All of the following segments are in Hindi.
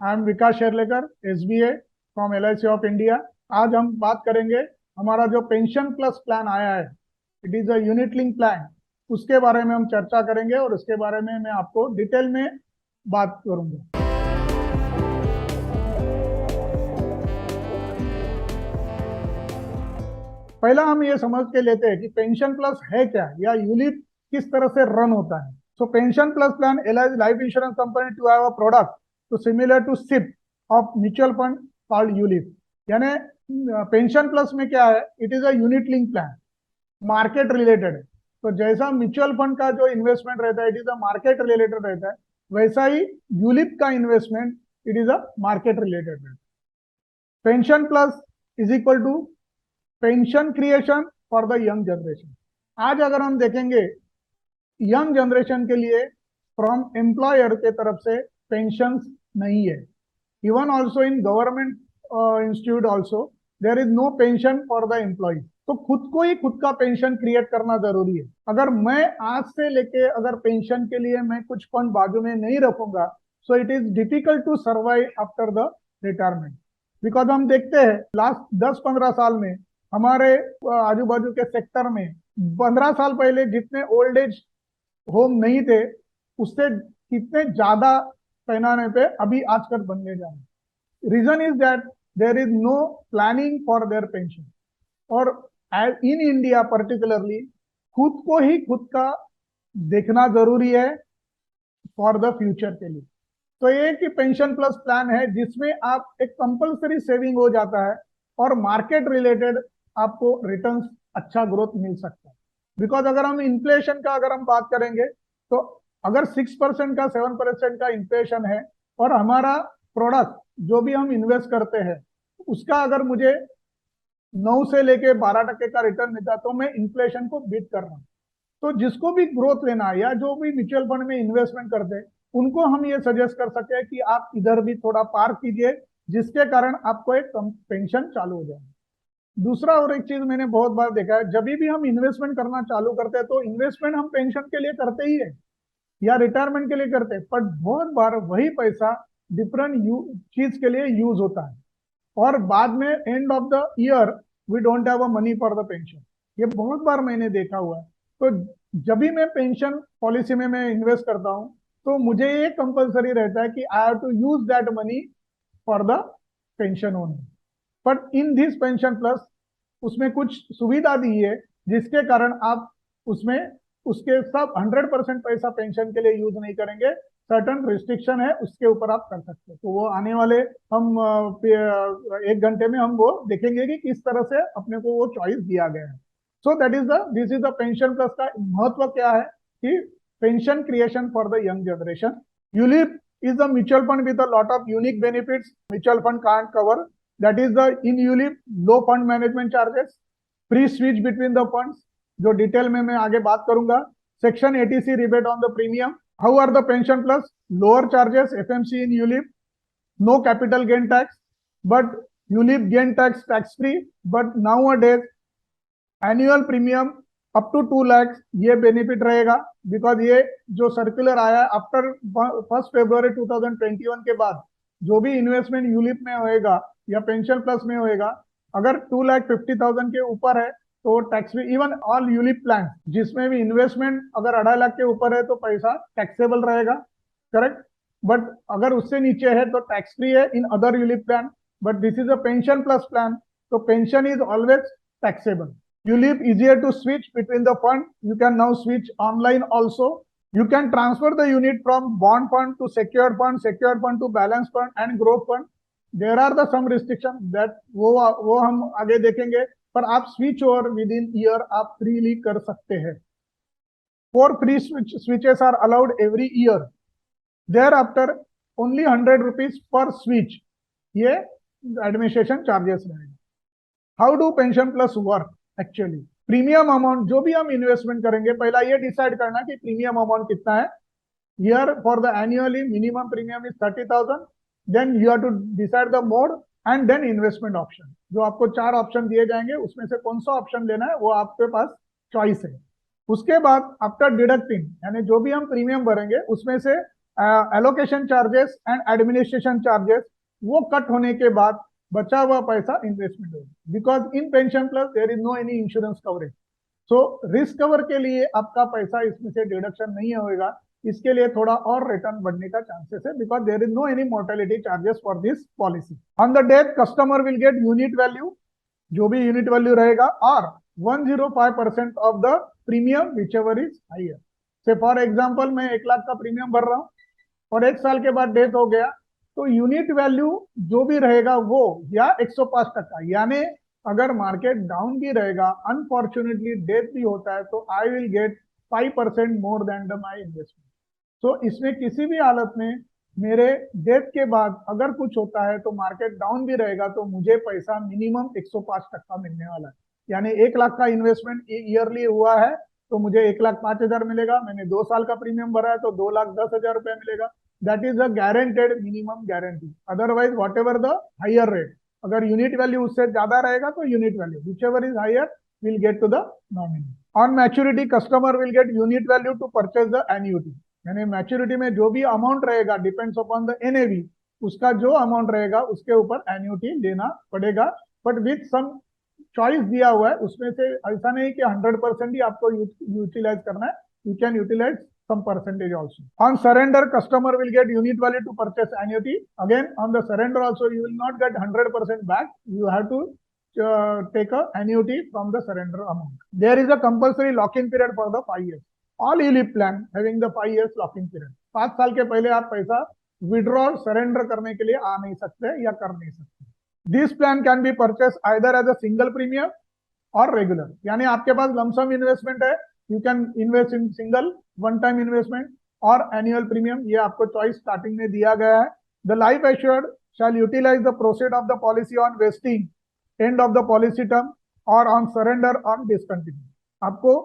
I am Vikas Sherlekar, SBA from LIC of India. आज हम बात करेंगे हमारा जो पेंशन प्लस प्लान आया है, it is a unit link plan. उसके बारे में हम चर्चा करेंगे और उसके बारे में मैं आपको डिटेल में बात करूंगा। पहला हम ये समझ के लेते हैं कि पेंशन प्लस है क्या या यूलिप किस तरह से रन होता है। So pension plus plan LIC life insurance company to have a product तो similar to SIP of mutual fund called ULIP. यानी पेंशन प्लस में क्या है, it is a unit link plan, market related है। तो जैसा म्यूचुअल फंड का जो इन्वेस्टमेंट रहता है it is a market related रहता है, वैसा ही यूलिप का investment it is a market related रहता है। Pension plus is equal to pension creation for the young generation. आज अगर हम देखेंगे यंग जनरेशन के लिए फ्रॉम एम्प्लॉयर के तरफ से पेंशन नहीं है। Even also in government institute also there is no pension for the employ. तो खुद को ही खुद का पेंशन क्रिएट करना जरूरी है। अगर मैं आज से लेके अगर पेंशन के लिए मैं कुछ फंड बाजू में नहीं रखूंगा, so it is difficult to survive after the retirement. Because हम देखते हैं लास्ट 10-15 साल में हमारे आजू बाजू के सेक्टर में 15 साल पहले जितने ओल्ड एज होम नहीं थे, उससे कितने ज्यादा पैमाने पे अभी आजकल बनने जा रहे हैं। Reason is that there is no planning for their pension. और इन इंडिया पर्टिकुलरली खुद को ही खुद का देखना जरूरी है फॉर द फ्यूचर के लिए। तो ये कि पेंशन प्लस प्लान है जिसमें आप एक कंपलसरी सेविंग हो जाता है और मार्केट रिलेटेड आपको रिटर्न्स अच्छा ग्रोथ मिल सकता है। बिकॉज अगर हम इन्फ्लेशन का अगर हम बात करेंगे तो अगर 6% का 7% का इन्फ्लेशन है और हमारा प्रोडक्ट जो भी हम इन्वेस्ट करते हैं उसका अगर मुझे 9 से लेके 12% का रिटर्न मिलता है तो मैं इन्फ्लेशन को बीट कर रहा हूँ। तो जिसको भी ग्रोथ लेना है या जो भी म्यूचुअल फंड में इन्वेस्टमेंट करते हैं उनको हम ये सजेस्ट कर सकते हैं कि आप इधर भी थोड़ा पार कीजिए, जिसके कारण आपको एक पेंशन चालू हो जाए। दूसरा और एक चीज मैंने बहुत बार देखा है, जब भी हम इन्वेस्टमेंट करना चालू करते हैं तो इन्वेस्टमेंट हम पेंशन के लिए करते ही है या रिटायरमेंट के लिए करते हैं, पर बहुत बार वही पैसा डिफरेंट चीज के लिए यूज होता है और बाद में end of the year we don't have a money for the pension. ये बहुत बार मैंने देखा हुआ है। तो जब भी मैं पेंशन पॉलिसी में मैं इन्वेस्ट करता हूँ तो मुझे ये कंपलसरी रहता है कि I have to use that money for the pension only. But in this pension plus उसमें कुछ सुविधा दी है जिसके कारण आप उसमें उसके सब 100% पैसा पेंशन के लिए यूज नहीं करेंगे। सर्टन रिस्ट्रिक्शन है उसके ऊपर आप कर सकते हैं। तो वो आने वाले हम 1 घंटे में हम वो देखेंगे कि किस तरह से अपने को वो चॉइस दिया गया है। So that is the this is the pension plus का महत्व क्या है कि pension creation for the young generation. ULIP is a mutual fund with a lot of unique benefits mutual fund can't cover. That is the in ULIP low fund management charges, free switch between the funds, जो डिटेल में मैं आगे बात करूंगा। Section 80C rebate on the premium. How are the pension plus, lower charges FMC in ULIP, no capital gain tax, but ULIP gain tax free, but now a days annual premium up to 2 lakh ये बेनिफिट रहेगा। बिकॉज ये जो सर्कुलर आया आफ्टर 1 फरवरी 2021 के बाद जो भी इन्वेस्टमेंट यूलिप में होएगा या पेंशन प्लस में होएगा, अगर 2,50,000 के ऊपर है तो tax free. Even all ULIP plan जिसमें भी इन्वेस्टमेंट अगर 2.5 लाख के ऊपर है तो पैसा टैक्सेबल रहेगा, करेक्ट। बट अगर उससे नीचे है तो टैक्स फ्री है in other ULIP plan. But this is a pension plus plan, तो pension is always taxable. ULIP easier to switch between the fund. You can now switch online also. You can transfer the unit from bond fund to secured fund to balance fund and growth fund. There are the some restrictions that वो हम आगे देखेंगे, पर आप switch over with in year आप फ्रीली कर सकते हैं। 4 free switches are allowed every year. Thereafter only 100 rupees per switch ये एडमिनिस्ट्रेशन चार्जेस रहेगा। How do pension plus work actually? Premium amount जो भी हम इन्वेस्टमेंट करेंगे पहला ये डिसाइड करना कि प्रीमियम अमाउंट कितना है। Here for the annually minimum premium is 30,000। Then you have to decide the mode and then investment option. जो आपको 4 ऑप्शन दिए जाएंगे उसमें से कौन सा ऑप्शन लेना है वो आपके पास चॉइस है। उसके बाद आफ्टर डिडक्टिंग यानी जो भी हम प्रीमियम भरेंगे उसमें से allocation charges and administration charges वो कट होने के बाद बचा हुआ पैसा इन्वेस्टमेंट होगा। Because in pension plus there is no any insurance coverage, so risk cover के लिए आपका पैसा इसमें से डिडक्शन नहीं होगा। इसके लिए थोड़ा और रिटर्न बढ़ने का चांसेस है, because there is no any mortality charges for this policy. On the death customer will get unit value, जो भी यूनिट वैल्यू रहेगा, और 105% of the premium which ever is higher. Say for example मैं 1 लाख का प्रीमियम भर रहा हूँ और 1 साल के बाद डेथ हो गया, तो यूनिट वैल्यू जो भी रहेगा वो या 105%, यानी अगर मार्केट डाउन भी रहेगा, अनफॉर्चुनेटली डेथ भी होता है, तो I will get 5% more than the my investment. तो इसमें किसी भी हालत में मेरे डेथ के बाद अगर कुछ होता है तो मार्केट डाउन भी रहेगा तो मुझे पैसा मिनिमम 105% मिलने वाला है। यानी 1 लाख का इन्वेस्टमेंट ईयरली हुआ है तो मुझे 1,05,000 मिलेगा। मैंने 2 साल का प्रीमियम भरा है तो 2,10,000 रुपया मिलेगा। That is the guaranteed minimum guarantee. Otherwise what ever the higher rate, अगर यूनिट वैल्यू उससे ज्यादा रहेगा तो unit value which ever is higher will get to the nominee. On maturity customer will get unit value to purchase the annuity. यानी मैच्योरिटी में जो भी अमाउंट रहेगा डिपेंड्स अपॉन द एनएवी, उसका जो अमाउंट रहेगा उसके ऊपर एन्युटी लेना पड़ेगा, बट विथ सम चॉइस दिया हुआ है। उसमें से ऐसा नहीं कि 100% ही आपको यूटिलाइज करना है, you can utilise some percentage also. On surrender, customer will get unit value to purchase annuity. Again, on the surrender also, you will not get 100% back. You have to take a annuity from the surrender amount. There is a compulsory lock-in period for the 5 years. All ULIP plan having the 5 years lock-in period. 5 साल के पहले आप पैसा विड्रॉ सरेंडर करने के लिए आ नहीं सकते या कर नहीं सकते। This plan can be purchase either as a single premium और रेगुलर। यानी आपके पास लमसम इन्वेस्टमेंट है, you can invest in single one time investment और एनुअल प्रीमियम, ये आपको चॉइस स्टार्टिंग में दिया गया है। The life assured shall utilise the proceed of the policy on vesting end of the policy term और ऑन सरेंडर ऑन डिसकंटिन्यू। आपको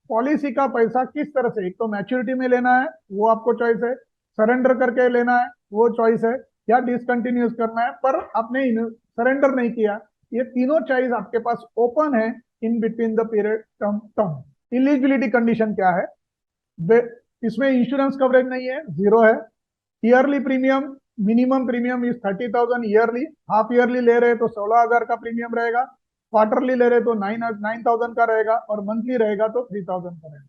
पॉलिसी का पैसा किस तरह से, एक तो मैच्योरिटी में लेना है वो आपको चॉइस है, सरेंडर करके लेना है वो चॉइस है, या डिसकंटिन्यूस करना है पर आपने सरेंडर नहीं किया। ये तीनों चॉइस आपके पास ओपन है इन between the period term. Eligibility condition क्या है, इसमें इंश्योरेंस कवरेज नहीं है, जीरो है। Yearly premium, minimum premium is 30,000 yearly. Half yearly ले रहे तो 16,000 का प्रीमियम रहेगा, क्वार्टरली ले रहे तो 9,000 का रहेगा, और मंथली रहेगा तो 3,000 का रहेगा।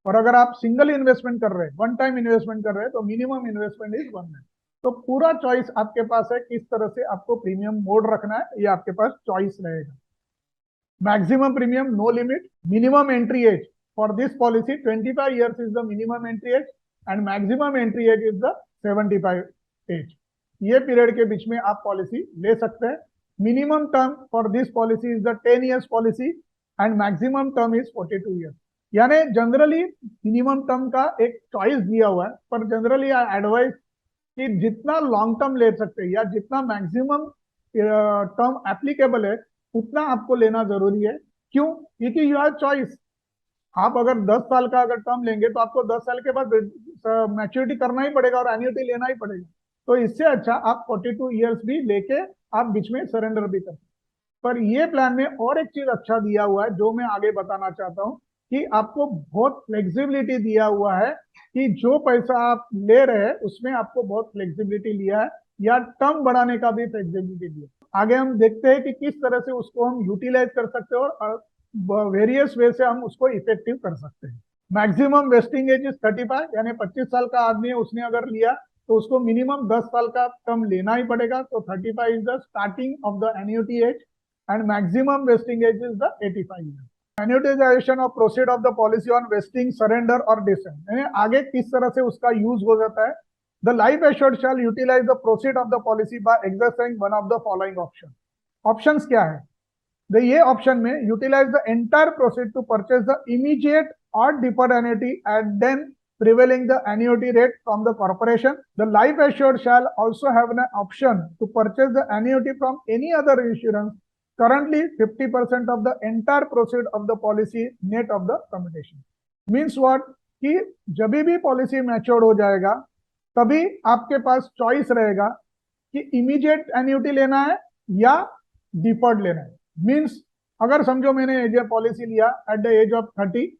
और अगर आप सिंगल इन्वेस्टमेंट कर रहे हैं, वन टाइम इन्वेस्टमेंट कर रहे हैं, तो मिनिमम इन्वेस्टमेंट इज 1 लाख। तो पूरा चॉइस आपके पास है किस तरह से आपको प्रीमियम मोड रखना है, ये आपके पास चॉइस रहेगा। Maximum premium no limit. Minimum entry age for this policy 25 years is the minimum entry age and maximum entry age is the 75 age. ये पीरियड के बीच में आप पॉलिसी ले सकते हैं। Minimum term for this policy is the 10 years policy and maximum term is 42 years। यानी जनरली मिनिमम टर्म का एक चॉइस दिया हुआ है, पर जनरली आई एडवाइस कि जितना लॉन्ग टर्म ले सकते हैं या जितना मैक्सिमम टर्म एप्लीकेबल है उतना आपको लेना जरूरी है। क्यों? क्योंकि यू हैव चॉइस। आप अगर 10 साल का अगर टर्म लेंगे तो आपको 10 साल के बाद मैच्योरिटी करना ही पड़ेगा और एन्युटी लेना ही पड़ेगा। तो इससे अच्छा आप 42 years भी लेके आप बीच में सरेंडर भी कर सकते। पर ये प्लान में और एक चीज अच्छा दिया हुआ है जो मैं आगे बताना चाहता हूँ कि आपको बहुत फ्लेक्सिबिलिटी दिया हुआ है कि जो पैसा आप ले रहे हैं उसमें आपको बहुत फ्लेक्सिबिलिटी लिया है, या टर्म बढ़ाने का भी फ्लेक्सिबिलिटी दिया। आगे हम देखते हैं कि किस तरह से उसको हम यूटिलाइज कर सकते हैं और वेरियस वे से हम उसको इफेक्टिव कर सकते हैं। मैक्सिमम वेस्टिंग एज इज 35, यानी 25 साल का आदमी है, उसने अगर लिया तो उसको मिनिमम 10 साल का टर्म लेना ही पड़ेगा। तो 35 is the starting of the annuity age and maximum vesting age is the 85 year. Annuitisation of proceed of the policy on vesting, surrender और डिसेंड, आगे किस तरह से उसका यूज हो जाता है। The life assured shall utilise the proceed of the policy by exercising one of the following option. Options क्या है? ये ऑप्शन में utilise the entire proceed to purchase the immediate और deferred annuity and then prevailing the annuity rate from the corporation. The life assured shall also have an option to purchase the annuity from any other insurance. Currently 50% of the entire proceed of the policy net of the commutation. Means what? कि जब भी पॉलिसी मैच्योर हो जाएगा तभी आपके पास चॉइस रहेगा कि इमीडिएट एन्युटी लेना है या डिफर्ड लेना है। मीन्स अगर समझो मैंने पॉलिसी लिया एट द एज ऑफ 30,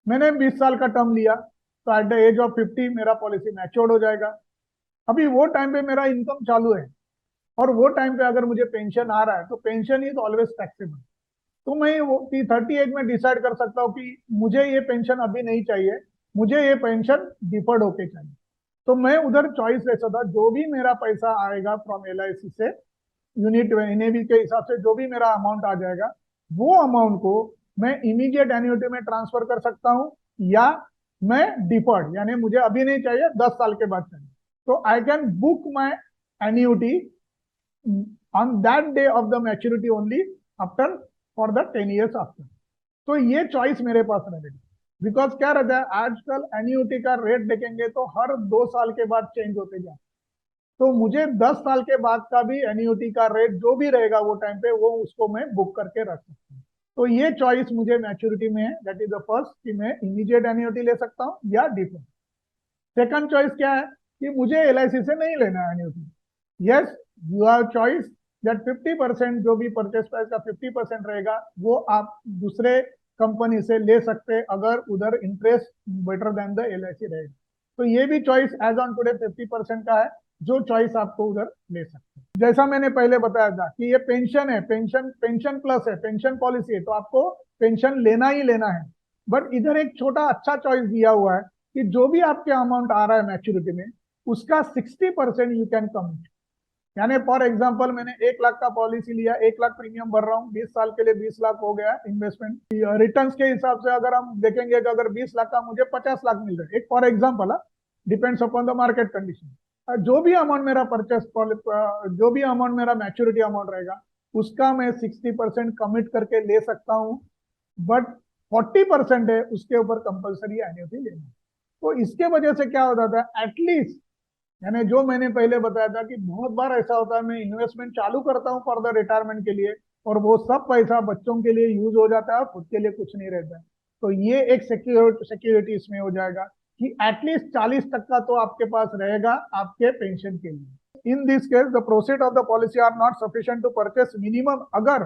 मैंने 20 साल का टर्म लिया, तो एट द एज ऑफ 50 मेरा पॉलिसी मैच्योर्ड हो जाएगा। अभी वो टाइम पे मेरा इनकम चालू है और वो टाइम पे अगर मुझे पेंशन आ रहा है तो पेंशन इज ऑलवेज टैक्सेबल। तो मैं वो 38 में डिसाइड कर सकता हूँ कि मुझे ये पेंशन अभी नहीं चाहिए, मुझे ये पेंशन डिफर्ड होके चाहिए। तो मैं उधर चॉइस ले सकता, जो भी मेरा पैसा आएगा फ्रॉम LIC से, यूनिट NAV के हिसाब से जो भी मेरा अमाउंट आ जाएगा, वो अमाउंट को मैं इमीडिएट एन्युटी में ट्रांसफर कर सकता हूँ, या मैं डिफर्ड, यानी मुझे अभी नहीं चाहिए, 10 साल के बाद चाहिए, तो I can book my annuity on that day of the maturity only after for the 10 years after. तो ये चॉइस मेरे पास रहेगी। बिकॉज क्या रहता है, आजकल एन्युटी का रेट देखेंगे तो हर 2 साल के बाद चेंज होते जाए, तो मुझे 10 साल के बाद का भी एन्युटी का रेट जो भी रहेगा वो टाइम पे, वो उसको मैं बुक करके रख सकता हूँ। तो ये चॉइस मुझे मैच्योरिटी में है, दैट इज द फर्स्ट, कि मैं इमीडिएट एन्युटी ले सकता हूँ या डिफर्ड। सेकंड चॉइस क्या है कि मुझे LIC से नहीं लेना है annuity. Yes, you have choice that 50% जो भी परचेस प्राइस का 50% रहेगा वो आप दूसरे कंपनी से ले सकते हैं, अगर उधर interest better than the LIC रहेगा। तो ये भी चॉइस एज ऑन टुडे 50% का है, जो चॉइस आपको उधर ले सकते हैं। जैसा मैंने पहले बताया था कि ये पेंशन है, पेंशन पेंशन प्लस है, पेंशन पॉलिसी है, तो आपको पेंशन लेना ही लेना है। बट इधर एक छोटा अच्छा चॉइस दिया हुआ है कि जो भी आपके अमाउंट आ रहा है मैच्योरिटी में, उसका 60% यू कैन कमिट। यानी फॉर एग्जांपल मैंने 1 लाख का पॉलिसी लिया, 1 लाख प्रीमियम भर रहा हूँ, 20 साल के लिए 20 लाख हो गया इन्वेस्टमेंट। रिटर्न्स के हिसाब से अगर हम देखेंगे कि अगर 20 लाख का मुझे 50 लाख मिल रहा है, एक for example, depends upon the market condition. जो भी अमाउंट मेरा परचेस, जो भी अमाउंट मेरा मैच्योरिटी अमाउंट रहेगा, उसका मैं 60% कमिट करके ले सकता हूँ। बट 40% है उसके ऊपर कंपलसरी एन्युटी लेना। तो इसके वजह से क्या होता था, एटलीस्ट, यानी जो मैंने पहले बताया था कि बहुत बार ऐसा होता है, मैं इन्वेस्टमेंट चालू करता हूँ फॉर द रिटायरमेंट के लिए, और वो सब पैसा बच्चों के लिए यूज हो जाता है और खुद के लिए कुछ नहीं रहता है। तो ये एक सिक्योरिटी इसमें हो जाएगा कि एटलीस्ट 40% तो आपके पास रहेगा आपके पेंशन के लिए। In this case the proceed of the policy are not sufficient to purchase minimum, अगर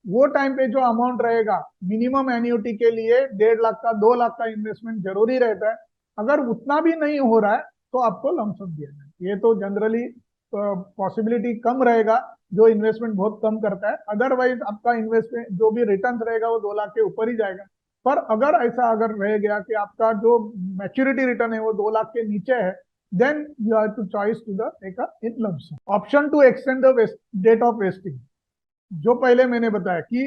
वो टाइम पे जो अमाउंट रहेगा मिनिमम एन्युटी के लिए 1.5 लाख का, 2 लाख का इन्वेस्टमेंट जरूरी रहता है, अगर उतना भी नहीं हो रहा है तो आपको लमसम दिया जाए। ये तो जनरली पॉसिबिलिटी कम रहेगा, जो इन्वेस्टमेंट बहुत कम करता है। अदरवाइज आपका इन्वेस्टमेंट जो भी रिटर्न रहेगा वो 2 लाख के ऊपर ही जाएगा। पर अगर ऐसा अगर रह गया कि आपका जो मैच्योरिटी रिटर्न है वो 2 लाख के नीचे है, then you have two choice to the take a in lump sum option to extend the date of vesting. जो पहले मैंने बताया कि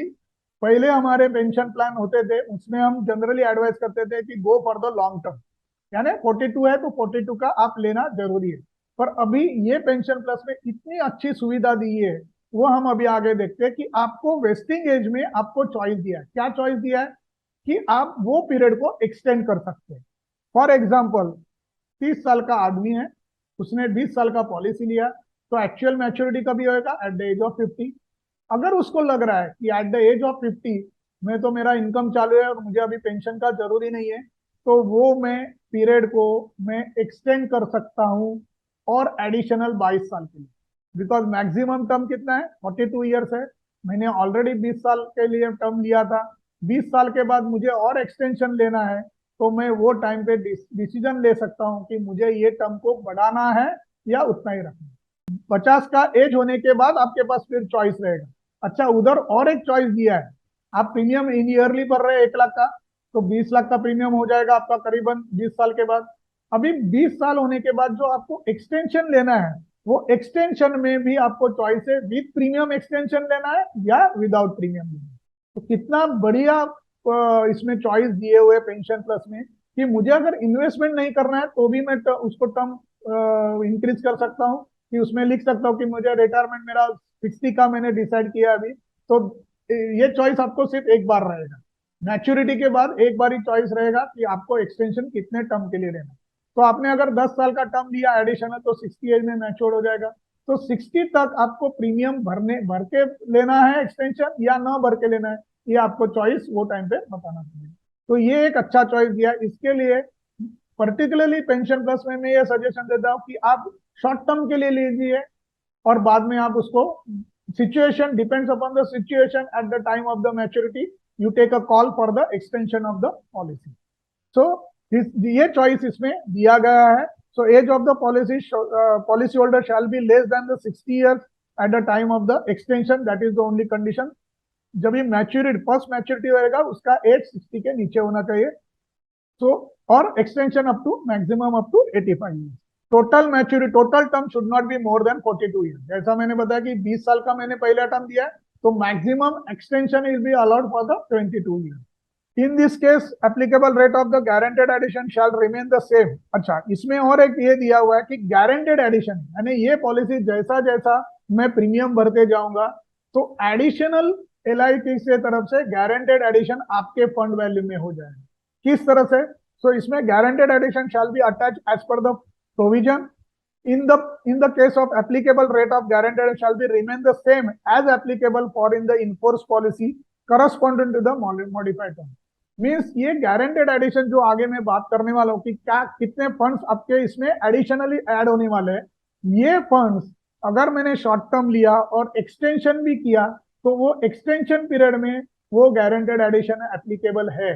पहले हमारे पेंशन प्लान होते थे, उसमें हम जनरली एडवाइस करते थे कि go for the long term, यानी 42 है तो 42 का आप लेना जरूरी है। पर अभी ये पेंशन प्लस में इतनी अच्छी सुविधा दी है, वो हम अभी आगे देखते हैं कि आपको वेस्टिंग एज में आपको चॉइस दिया है। क्या चॉइस दिया है कि आप वो पीरियड को एक्सटेंड कर सकते हैं। फॉर एग्जाम्पल, 30 साल का आदमी है, उसने 20 साल का पॉलिसी लिया, तो एक्चुअल मैच्योरिटी कभी होगा, एट द एज ऑफ 50। अगर उसको लग रहा है कि एट द एज ऑफ 50 में तो मेरा इनकम चालू है और मुझे अभी पेंशन का जरूरी नहीं है, तो वो मैं पीरियड को मैं एक्सटेंड कर सकता हूं और एडिशनल 22 साल के लिए। बिकॉज मैक्सिमम टर्म कितना है, 42 ईयर्स है। मैंने ऑलरेडी 20 साल के लिए टर्म लिया था, 20 साल के बाद मुझे और एक्सटेंशन लेना है, तो मैं वो टाइम पे डिसीजन ले सकता हूं कि मुझे ये टर्म को बढ़ाना है या उतना ही रखना है। 50 का एज होने के बाद आपके पास फिर चॉइस रहेगा। अच्छा, उधर और एक चॉइस दिया है, आप प्रीमियम इन ईयरली भर रहे हैं 1 लाख का, तो 20 लाख का प्रीमियम हो जाएगा आपका करीबन 20 साल के बाद। अभी 20 साल होने के बाद जो आपको एक्सटेंशन लेना है, वो एक्सटेंशन में भी आपको चॉइस है, विद प्रीमियम एक्सटेंशन लेना है या विदाउट प्रीमियम लेना है। तो कितना बढ़िया इसमें चॉइस दिए हुए पेंशन प्लस में, कि मुझे अगर इन्वेस्टमेंट नहीं करना है तो भी मैं उसको टर्म इंक्रीज कर सकता हूँ, कि उसमें लिख सकता हूँ कि मुझे रिटायरमेंट मेरा 60 का मैंने डिसाइड किया अभी, तो ये चॉइस आपको सिर्फ एक बार रहेगा। मैच्योरिटी के बाद एक बार ही चॉइस रहेगा कि आपको एक्सटेंशन कितने टर्म के लिए लेना। तो आपने अगर 10 साल का टर्म लिया एडिशनल, तो 60 एज में मैच्योर हो जाएगा। तो 60 तक आपको प्रीमियम भर के लेना है एक्सटेंशन या ना भर के लेना है, ये आपको चॉइस वो टाइम पे बताना पड़ेगा। तो ये एक अच्छा चॉइस दिया। इसके लिए पर्टिकुलरली पेंशन प्लस में मैं ये सजेशन देता हूँ कि आप शॉर्ट टर्म के लिए लीजिए, और बाद में आप उसको, situation depends upon the situation at the time of the maturity, you take a call for the extension of the policy. So ये चॉइस इसमें दिया गया है. So age of the policy holder shall be less than the 60 years at the time of the extension. That is the only condition. जब ये मैच्योरिटी फर्स्ट मैच्योरिटी होएगा उसका एज 60 के नीचे होना चाहिए. सो और extension up to maximum up to 85 years. Total term should not be more than 42 years. जैसा मैंने बताया कि 20 साल का मैंने पहला टर्म दिया है, तो maximum extension will be allowed for the 22 years. In this case applicable rate of the guaranteed addition shall remain the same. अच्छा, इसमें और एक ये दिया हुआ है कि गारंटेड एडिशन यानी ये पॉलिसी जैसा जैसा मैं प्रीमियम भरते जाऊंगा तो एडिशनल LIC से तरफ से गारंटेड एडिशन आपके फंड वैल्यू में हो जाएगा. किस तरह से? सो इसमें guaranteed addition shall be attach as per the provision. In the case of applicable rate of guaranteed shall be remain the same as applicable for in the enforced policy corresponding to the modified term. Means ये गारंटेड एडिशन जो आगे मैं बात करने वाला हूँ कि क्या कितने फंड्स आपके इसमें एडिशनली ऐड होने वाले हैं. ये फंड्स अगर मैंने शॉर्ट टर्म लिया और एक्सटेंशन भी किया तो वो एक्सटेंशन पीरियड में वो गारंटेड एडिशन एप्लीकेबल है.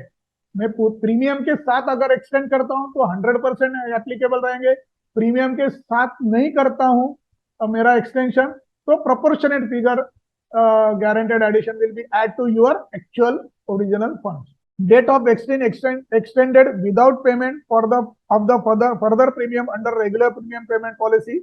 मैं प्रीमियम के साथ अगर एक्सटेंड करता हूं तो 100% एप्लीकेबल रहेंगे. प्रीमियम के साथ नहीं करता हूं मेरा एक्सटेंशन तो proportionate figure guaranteed addition will be add to your actual original funds. Date of extended without payment for the further premium under regular premium payment policy.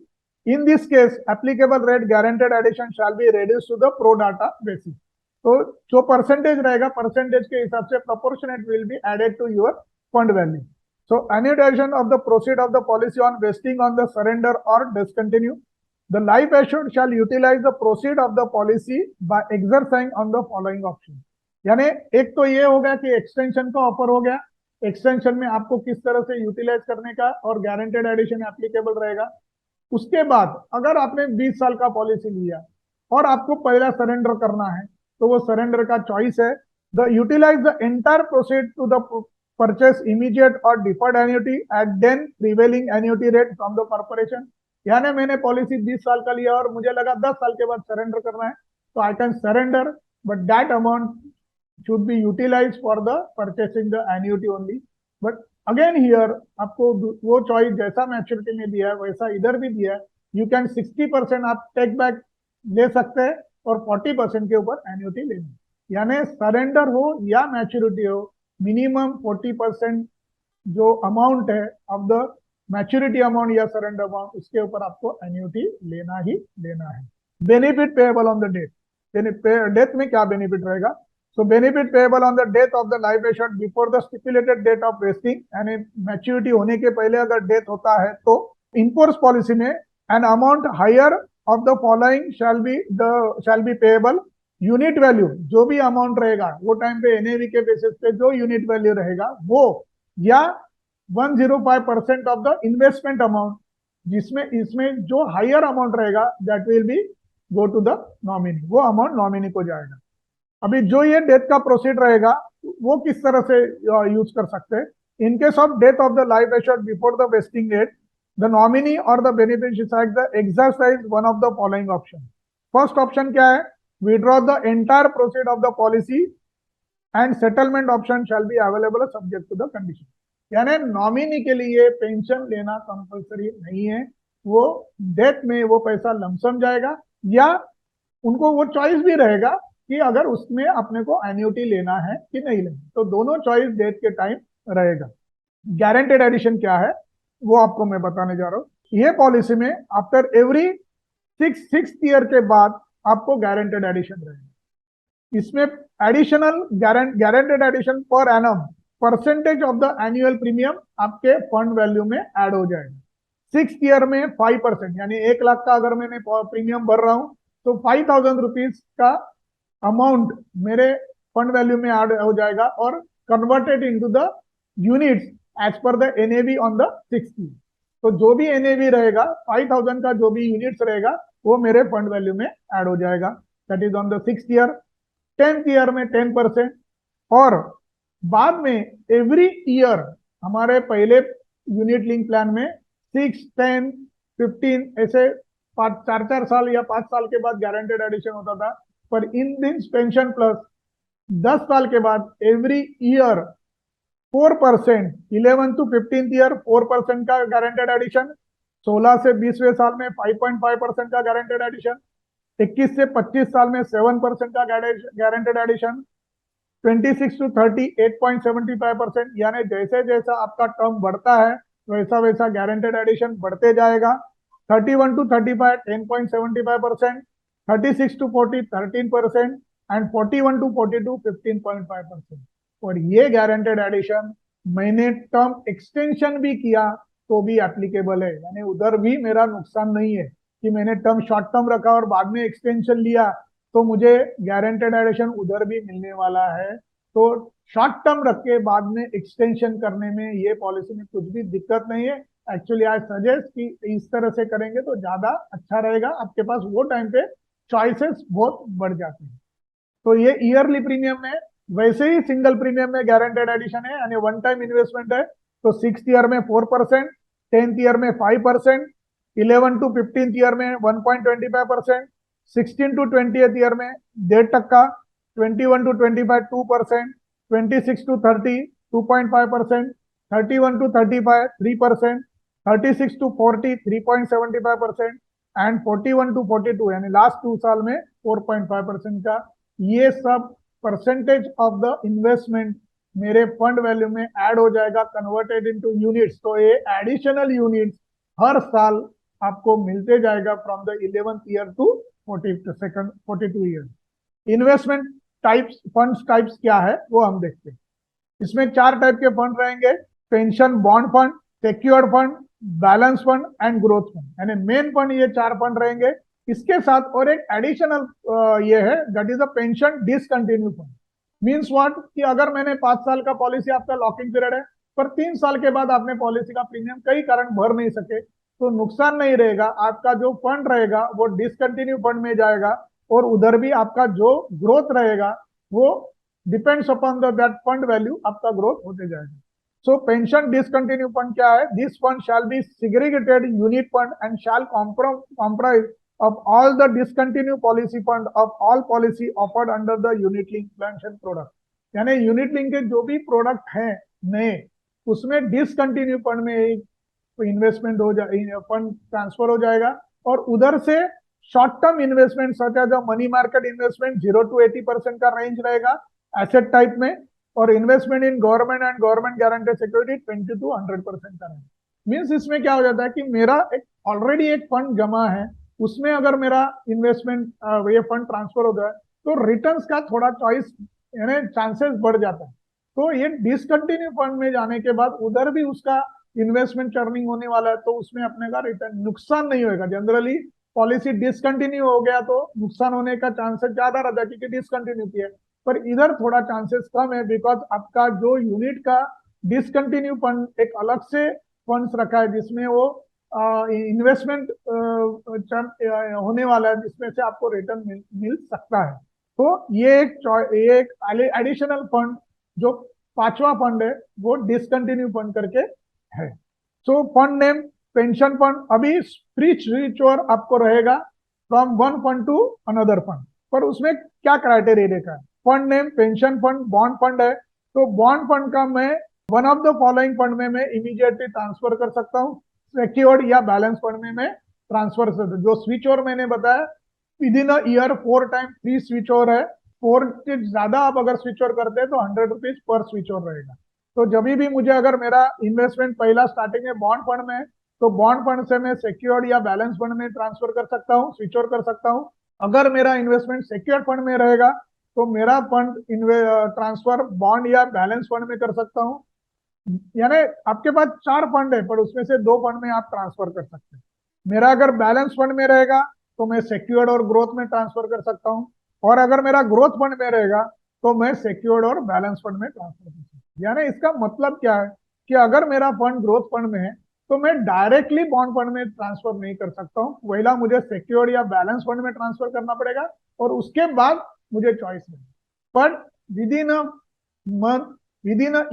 In this case, applicable rate guaranteed addition shall be reduced to the pro rata basis. तो जो परसेंटेज रहेगा परसेंटेज के हिसाब से proportionate will be added to your fund value. So annuitization of the proceed of the policy on vesting on the surrender or discontinue. The life assured shall utilize the proceed of the policy by exercising on the following option. यानी एक तो ये हो गया कि एक्सटेंशन का ऑफर हो गया. एक्सटेंशन में आपको किस तरह से यूटिलाइज करने का और गारंटेड एडिशन एप्लीकेबल रहेगा. उसके बाद अगर आपने 20 साल का पॉलिसी लिया और आपको पहला सरेंडर करना है तो वो सरेंडर का चॉइस है. The utilise the entire proceed to the purchase immediate और deferred annuity at then prevailing annuity rate from the corporation. यानी मैंने पॉलिसी 20 साल का लिया और मुझे लगा 10 साल के बाद सरेंडर करना है तो I can surrender, but that amount should be utilized for the purchasing the annuity only. But again here आपको वो चॉइस जैसा मैच्योरिटी में दिया है वैसा इधर भी दिया है. यू कैन 60% आप टेक बैक ले सकते हैं और 40% के ऊपर एन्युटी लेनी. यानी सरेंडर हो या मैच्योरिटी हो मिनिमम 40% जो अमाउंट है ऑफ द मैच्योरिटी अमाउंट या सरेंडर अमाउंट उसके ऊपर आपको एन्युटी लेना ही लेना है. Benefit payable on the date. Death में क्या बेनिफिट रहेगा? So benefit payable on the death of the life assured before the stipulated date of vesting. यानी मैच्योरिटी होने के पहले अगर डेथ होता है तो इनफोर्स पॉलिसी में an amount higher of the following shall be payable. Unit value जो भी अमाउंट रहेगा वो टाइम पे NAV के बेसिस पे जो यूनिट वैल्यू रहेगा वो या 105% ऑफ द इन्वेस्टमेंट अमाउंट जिसमें इसमें जो हायर अमाउंट रहेगा that will be go to the nominee. वो अमाउंट नॉमिनी को जाएगा. अभी जो ये डेथ का प्रोसीड रहेगा वो किस तरह से यूज कर सकते हैं. In case of death of the life assured before the vesting date the nominee और the beneficiary exercise one of the following option. First option क्या है? Withdraw the entire proceed of the policy and settlement option shall be available subject to the condition. यानी नॉमिनी के लिए पेंशन लेना कंपल्सरी नहीं है. वो डेथ में वो पैसा लमसम जाएगा या उनको वो चॉइस भी रहेगा कि अगर उसमें अपने को एन्युटी लेना है कि नहीं लेना. तो दोनों चॉइस डेट के टाइम रहेगा. गारंटेड एडिशन क्या है वो आपको मैं बताने जा रहा हूँ. ये पॉलिसी में आफ्टर एवरी सिक्स ईयर के बाद आपको गारंटेड एडिशन रहेगा. इसमें additional guaranteed addition per annum percentage of the annual premium आपके फंड वैल्यू में ऐड हो जाएगा. 6 ईयर में 5% यानी 1 लाख का अगर मैंने प्रीमियम भर रहा हूं तो 5,000 रुपीज का अमाउंट मेरे फंड वैल्यू में ऐड हो जाएगा और converted into the units as per the NAV on the 6th year. तो जो भी NAV रहेगा 5,000 का जो भी यूनिट्स रहेगा वो मेरे फंड वैल्यू में ऐड हो जाएगा. That is on the 6th year. 10th year में 10% और बाद में एवरी ईयर हमारे पहले यूनिट लिंक प्लान में 6, 10, 15 ऐसे 4 साल या 5 साल के बाद गारंटेड एडिशन होता था. पर इन दिस पेंशन प्लस 10 साल के बाद एवरी ईयर 4%, 11 to 15 ईयर 4% का गारंटेड एडिशन, 16 से 20वें साल में 5.5% का गारंटेड एडिशन, 21 से 25 साल में 7% का गारंटेड एडिशन, 26 to 30 8.75%। यानी जैसे जैसा आपका टर्म बढ़ता है वैसा वैसा गारंटेड एडिशन बढ़ते जाएगा। 31 to 35 10.75%, 36 to 40 13% एंड 41 to 42 15.5%। और ये गारंटेड एडिशन मैंने टर्म एक्सटेंशन भी किया तो भी एप्लीकेबल है, यानी उधर भी मेरा नुकसान नहीं है कि मैंने टर्म शॉर्ट टर्म रखा और बाद में एक्सटेंशन लिया तो मुझे गारंटेड एडिशन उधर भी मिलने वाला है। तो शॉर्ट टर्म रख के बाद में एक्सटेंशन करने में ये पॉलिसी में कुछ भी दिक्कत नहीं है। एक्चुअली आई सजेस्ट कि इस तरह से करेंगे तो ज्यादा अच्छा रहेगा, आपके पास वो टाइम पे चॉइसेस बहुत बढ़ जाते हैं। तो ये ईयरली प्रीमियम में, वैसे ही सिंगल प्रीमियम में गारंटेड एडिशन है यानी वन टाइम इन्वेस्टमेंट है। तो 6th ईयर में 4%, 10th ईयर में 5%, 11 to 15th ईयर में 1.25%, 16 to 20th ईयर में 1.5%, 21 to 25 2%, 26 to 30 2.5%, 31 to 35 3%, 36 to 40 3.75% and 41 to 42 यानी लास्ट 2 साल में 4.5% का। ये सब परसेंटेज ऑफ द इन्वेस्टमेंट मेरे फंड वैल्यू में ऐड हो जाएगा कन्वर्टेड इनटू यूनिट्स। तो ये एडिशनल यूनिट्स हर साल आपको मिलते जाएगा from the 11th year to 42 year. Investment types, funds types क्या है वो हम देखते हैं। इसमें 4 टाइप के फंड रहेंगे, pension bond fund, secured fund, balance fund and growth fund. यानी मेन फंड ये 4 फंड रहेंगे। इसके साथ और एक एडिशनल ये है, that is a pension discontinue fund. Means what कि अगर मैंने 5 साल का पॉलिसी, आपका लॉकिंग पीरियड है, पर 3 साल के बाद आपने पॉलिसी का प्रीमियम कई कारण भर नहीं सके तो नुकसान नहीं रहेगा, आपका जो फंड रहेगा वो डिसकंटिन्यू फंड में जाएगा और उधर भी आपका जो ग्रोथ रहेगा वो depends upon the that fund value, आपका ग्रोथ होते जाएगा। So pension discontinue fund क्या है? This fund shall be segregated unit fund and shall comprise of all the discontinued policy fund of all policy offered under the unit link pension product। यानी यूनिट लिंक के जो भी प्रोडक्ट हैं नए, उसमें डिसकंटिन्यू फंड में एक इन्वेस्टमेंट हो जाए, फंड ट्रांसफर हो जाएगा और उधर से short term investment such as money market investment 0 to 80% का रेंज रहेगा एसेट टाइप में, और investment in government and government guaranteed security 20 to 100% का रहेगा। मीन्स इसमें क्या हो जाता है कि मेरा एक ऑलरेडी एक फंड जमा है, उसमें अगर मेरा इन्वेस्टमेंट ये फंड ट्रांसफर हो जाए तो रिटर्न्स का थोड़ा चॉइस यानी चांसेस बढ़ जाता है। तो ये डिसकंटिन्यू फंड में जाने के बाद उधर भी उसका इन्वेस्टमेंट चर्निंग होने वाला है तो उसमें अपने का रिटर्न नुकसान नहीं होगा। जनरली पॉलिसी डिसकंटिन्यू हो गया तो नुकसान होने का चांसेस ज्यादा रहता है क्योंकि डिसकंटिन्यू किया, पर इधर थोड़ा चांसेस कम है बिकॉज आपका जो यूनिट का डिसकंटिन्यू फंड एक अलग से फंड्स रखा है जिसमें वो इन्वेस्टमेंट होने वाला है जिसमें से आपको रिटर्न मिल सकता है। तो ये एक एडिशनल फंड जो 5वां फंड है वो डिसकंटिन्यू फंड करके है। So fund name pension fund, अभी फ्री स्विच ओवर आपको रहेगा from one fund to another fund, पर उसमें क्या क्राइटेरिया देखा है। Fund name pension fund bond fund है, तो बॉन्ड फंड का मैं one of the following fund में मैं इमीडिएटली ट्रांसफर कर सकता हूँ, सिक्योर्ड या बैलेंस फंड में मैं ट्रांसफर कर सकता हूँ। जो स्विच ओवर मैंने बताया with in a year 4 time free switch over है, 4 से ज्यादा आप अगर स्विच ओवर करते हैं तो 100 रुपीज पर स्विच ओवर रहेगा। तो जब भी मुझे अगर मेरा इन्वेस्टमेंट पहला स्टार्टिंग में बॉन्ड फंड में, तो बॉन्ड फंड से मैं सिक्योर्ड या बैलेंस फंड में ट्रांसफर कर सकता हूँ, स्विच ओवर कर सकता हूँ। अगर मेरा इन्वेस्टमेंट सिक्योर्ड फंड में रहेगा तो मेरा फंड ट्रांसफर बॉन्ड या बैलेंस फंड में कर सकता हूँ। यानी आपके पास 4 फंड है पर उसमें से 2 फंड में आप ट्रांसफर कर सकते हैं। मेरा अगर बैलेंस फंड में रहेगा तो मैं सिक्योर्ड और ग्रोथ में ट्रांसफर कर सकता हूँ, और अगर मेरा ग्रोथ फंड में रहेगा तो मैं सिक्योर्ड और बैलेंस फंड में ट्रांसफर कर सकता हूँ। यानी इसका मतलब क्या है कि अगर मेरा फंड ग्रोथ फंड में है तो मैं डायरेक्टली बॉन्ड फंड में ट्रांसफर नहीं कर सकता हूँ, पहला मुझे सिक्योर्ड या बैलेंस फंड में ट्रांसफर करना पड़ेगा और उसके बाद मुझे चॉइस है। पर with in a month, with in a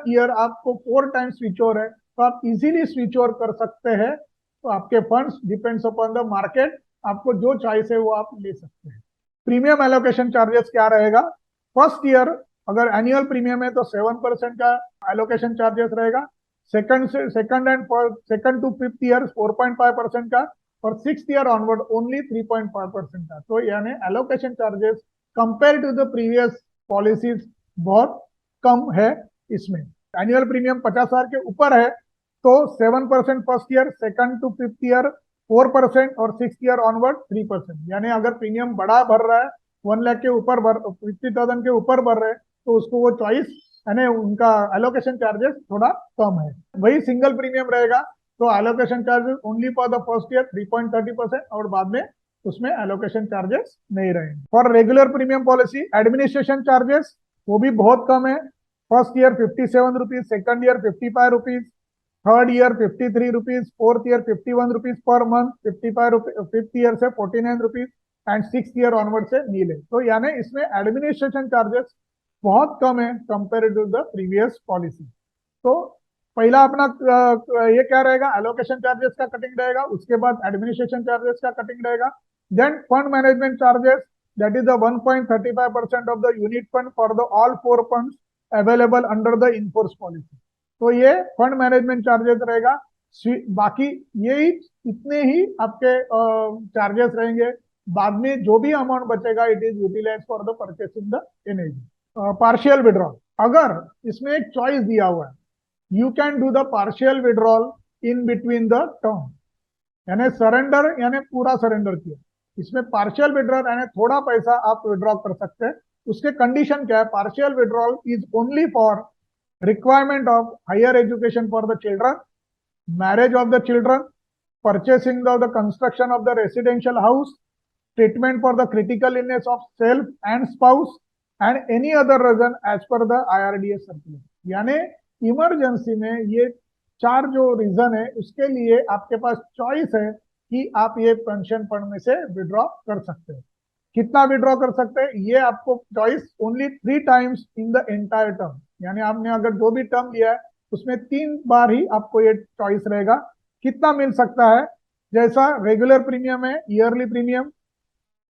year आपको 4 टाइम्स स्विच ओवर है तो आप इजीली स्विच ओवर कर सकते हैं। तो आपके funds depends upon the market, आपको जो चॉइस है वो आप ले सकते हैं। प्रीमियम एलोकेशन चार्जेस क्या रहेगा? फर्स्ट ईयर अगर एनुअल प्रीमियम है तो 7% का एलोकेशन चार्जेस रहेगा। सेकंड टू फिफ्थ ईयर 4.5% का, और सिक्स ईयर ऑनवर्ड ओनली 3.5% का। तो यानी allocation charges compare to the previous policies बहुत कम है इसमें। एनुअल प्रीमियम 50,000 के ऊपर है तो 7% first year, second to fifth year 4%, और सिक्स ईयर ऑनवर्ड 3%। यानी अगर प्रीमियम बड़ा भर रहा है, 1 लाख के ऊपर 50,000 के ऊपर भर रहे हैं, तो उसको वो चॉइस, यानी उनका एलोकेशन चार्जेस थोड़ा कम है। वही सिंगल प्रीमियम रहेगा तो allocation charges only for the first year 3.30%, और बाद में उसमें एलोकेशन चार्जेस नहीं रहेंगे। For regular premium policy administration charges वो भी बहुत कम है। First year 57 rupees, second year 55 rupees, third year 53 rupees, fourth year 51 rupees per month, 55 rupees fifth year से 49 rupees, and six year onward से नील है। तो यानी इसमें एडमिनिस्ट्रेशन चार्जेस बहुत कम है compare to the previous policy. तो पहला अपना ये क्या रहेगा, एलोकेशन चार्जेस का कटिंग रहेगा, उसके बाद एडमिनिस्ट्रेशन चार्जेस का कटिंग रहेगा। Then fund management charges, that is the 1.35% of the unit fund for the all four funds available under the inforce policy. तो ये फंड मैनेजमेंट चार्जेस रहेगा। बाकी ये इतने ही आपके चार्जेस रहेंगे। बाद में जो भी अमाउंट बचेगा it is utilise for the purchasing the energy. Partial withdrawal, अगर इसमें एक चॉइस दिया हुआ है, you can do the partial withdrawal in between the term, यानी सरेंडर यानी पूरा सरेंडर किया। इसमें पार्शियल विड्रॉल यानी थोड़ा पैसा आप विड्रॉ कर सकते हैं। उसके कंडीशन क्या है, partial withdrawal is only for requirement of higher education for the children, marriage of the children, purchasing of the construction of the residential house, treatment for the critical illness of self and spouse, and any other reason as per the IRDA circular। यानी इमरजेंसी में ये चार जो रीजन है उसके लिए आपके पास चॉइस है कि आप ये पेंशन फंड में से विड्रॉ कर सकते हैं। कितना विड्रॉ कर सकते हैं ये आपको choice only 3 times in the entire term, यानी आपने अगर जो भी टर्म लिया है उसमें 3 बार ही आपको ये चॉइस रहेगा कितना मिल सकता है। जैसा रेगुलर प्रीमियम है, ईयरली प्रीमियम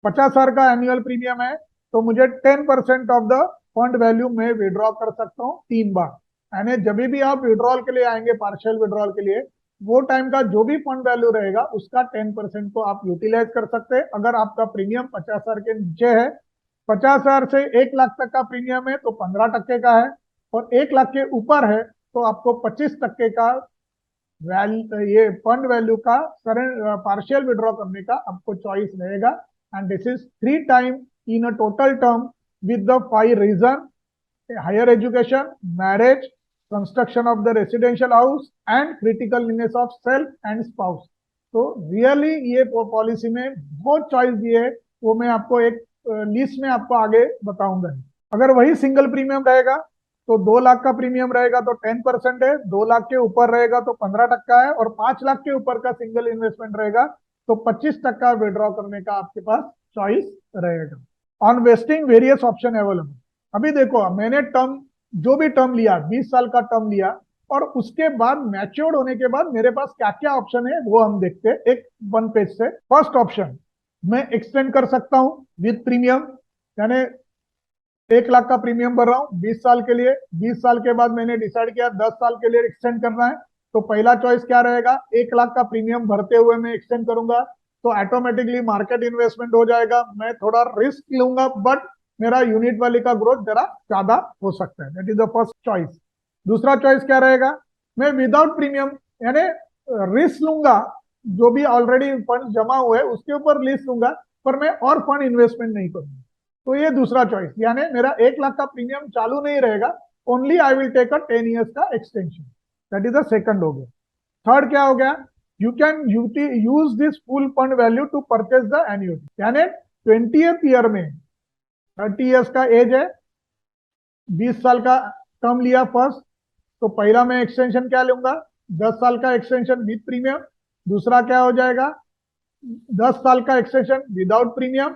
50,000 का एनुअल प्रीमियम है, तो मुझे 10% ऑफ द फंड वैल्यू में विड्रॉ कर सकता हूँ 3 बार। यानी जब भी आप विड्रॉल के लिए आएंगे, पार्शियल विड्रॉल के लिए, वो टाइम का जो भी फंड वैल्यू रहेगा उसका 10% को आप यूटिलाइज कर सकते हैं। अगर आपका प्रीमियम 50,000 के नीचे है, 50,000 से 1 लाख तक का प्रीमियम है तो 15% का है, और 1 लाख के ऊपर है तो आपको 25% का ये फंड वैल्यू का पार्शियल विड्रॉ करने का आपको चॉइस रहेगा। And this is 3 time in a total term with the 5 reason: higher education, marriage, construction of the residential house, and critical illness of self and spouse. तो रियली ये पॉलिसी में बहुत चॉइस दिए है, वो मैं आपको एक लिस्ट में आपको आगे बताऊंगा। अगर वही सिंगल प्रीमियम रहेगा तो 2 लाख का प्रीमियम रहेगा तो 10% है, 2 लाख के ऊपर रहेगा तो 15% है, और 5 लाख के ऊपर का सिंगल इन्वेस्टमेंट रहेगा तो 25% विड्रॉ करने का आपके पास चॉइस रहेगा। On wasting various option available. अभी देखो मैंने टर्म जो भी टर्म लिया, 20 साल का टर्म लिया, और उसके बाद मैच्योर्ड होने के बाद मेरे पास क्या क्या ऑप्शन है वो हम देखते हैं एक 1 पेज से। फर्स्ट ऑप्शन, मैं एक्सटेंड कर सकता हूं विद प्रीमियम, यानी 1 लाख का प्रीमियम भर रहा हूं 20 साल के लिए। 20 साल के बाद मैंने डिसाइड किया 10 साल के लिए एक्सटेंड करना है, तो पहला चॉइस क्या रहेगा, 1 लाख का प्रीमियम भरते हुए मैं एक्सटेंड करूंगा, तो ऑटोमेटिकली मार्केट इन्वेस्टमेंट हो जाएगा। मैं थोड़ा रिस्क लूंगा बट मेरा यूनिट वैल्यू का ग्रोथ जरा ज्यादा हो सकता है। That is the first choice. दूसरा चॉइस क्या रहेगा, मैं विदाउट प्रीमियम यानी रिस्क लूंगा, जो भी ऑलरेडी फंड जमा हुए उसके ऊपर रिस्क लूंगा, पर मैं और फंड इन्वेस्टमेंट नहीं करूंगा। तो ये दूसरा चॉइस, यानी मेरा 1 लाख का प्रीमियम चालू नहीं रहेगा, only I will take a 10 years का extension. That is the second हो गया। थर्ड क्या हो गया, you can use this full fund value to purchase the annuity, यानी 20th ईयर में 30 ईयर्स का एज है, 20 साल का टर्म लिया फर्स्ट, तो पहला मैं एक्सटेंशन क्या लूंगा, 10 साल का एक्सटेंशन विद प्रीमियम। दूसरा क्या हो जाएगा, 10 साल का एक्सटेंशन विदाउट प्रीमियम।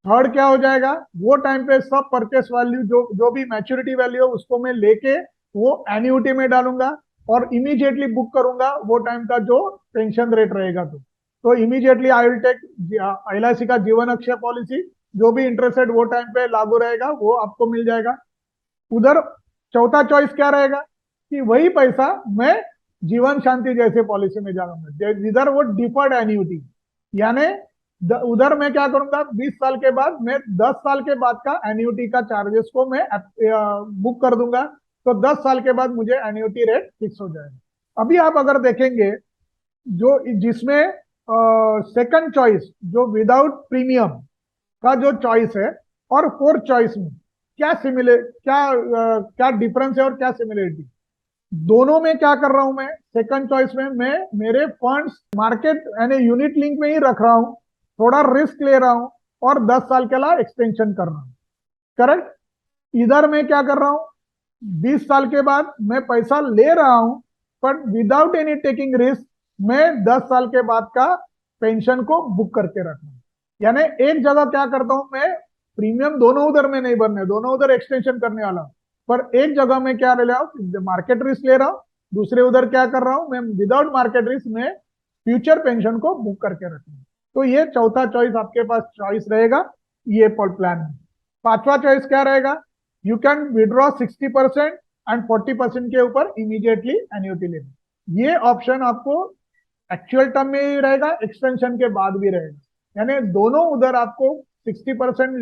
थर्ड क्या हो जाएगा, वो टाइम पे सब परचेस वैल्यू जो भी मैच्योरिटी वैल्यू है उसको मैं लेके वो एन्युटी में डालूंगा और इमीडिएटली बुक करूंगा वो टाइम का जो पेंशन रेट रहेगा। तो immediately I will take LIC का जीवन अक्षय पॉलिसी, जो भी इंटरेस्ट रेट वो टाइम पे लागू रहेगा वो आपको मिल जाएगा। उधर चौथा चॉइस क्या रहेगा कि वही पैसा मैं जीवन शांति जैसे पॉलिसी में डालूंगा, जिधर वो डिफर्ड एन्युटी, यानी उधर मैं क्या करूंगा, 20 साल के बाद मैं 10 साल के बाद का एन्युटी का चार्जेस को मैं बुक कर दूंगा, तो 10 साल के बाद मुझे एन्युटी रेट फिक्स हो जाएगा। अभी आप अगर देखेंगे जो जिसमें सेकंड चॉइस जो विदाउट प्रीमियम का जो चॉइस है और फोर्थ चॉइस में क्या क्या डिफरेंस है और क्या सिमिलरिटी, दोनों में क्या कर रहा हूं मैं, सेकंड चॉइस में मैं मेरे फंड्स मार्केट यानी यूनिट लिंक में ही रख रहा हूं, थोड़ा रिस्क ले रहा हूं और 10 साल के लिए एक्सटेंशन कर रहा हूं। करेक्ट। इधर मैं क्या कर रहा हूं, 20 साल के बाद मैं पैसा ले रहा हूं but without any taking risk, मैं 10 साल के बाद का पेंशन को बुक करके रख रहा हूं। यानी एक जगह क्या करता हूं मैं, प्रीमियम दोनों उधर में नहीं भरने, दोनों उधर एक्सटेंशन करने वाला हूं, पर एक जगह में क्या ले रहा हूं, मार्केट रिस्क ले रहा हूं, दूसरे उधर क्या कर रहा हूं मैं, विदाउट मार्केट रिस्क में फ्यूचर पेंशन को बुक करके रख रहा हूं। तो ये चौथा चॉइस आपके पास चॉइस रहेगा ये प्लान में। पांचवा चॉइस क्या रहेगा, यू कैन विड्रॉ 60% एंड 40% के ऊपर इमीडिएटली एन्युटी लेना। ये ऑप्शन आपको एक्चुअल टर्म में ही रहेगा, एक्सटेंशन के बाद भी रहेगा, यानी दोनों उधर आपको 60%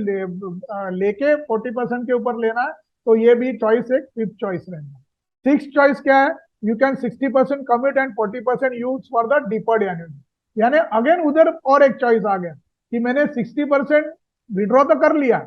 लेके 40% के ऊपर लेना है, तो ये भी चॉइस एक फिफ्थ चॉइस रहेगा। सिक्स चॉइस क्या है, you can 60% commit and 40% use for the deferred annuity. यानी अगेन उधर और एक चॉइस आ गया कि मैंने 60% विड्रॉ तो कर लिया,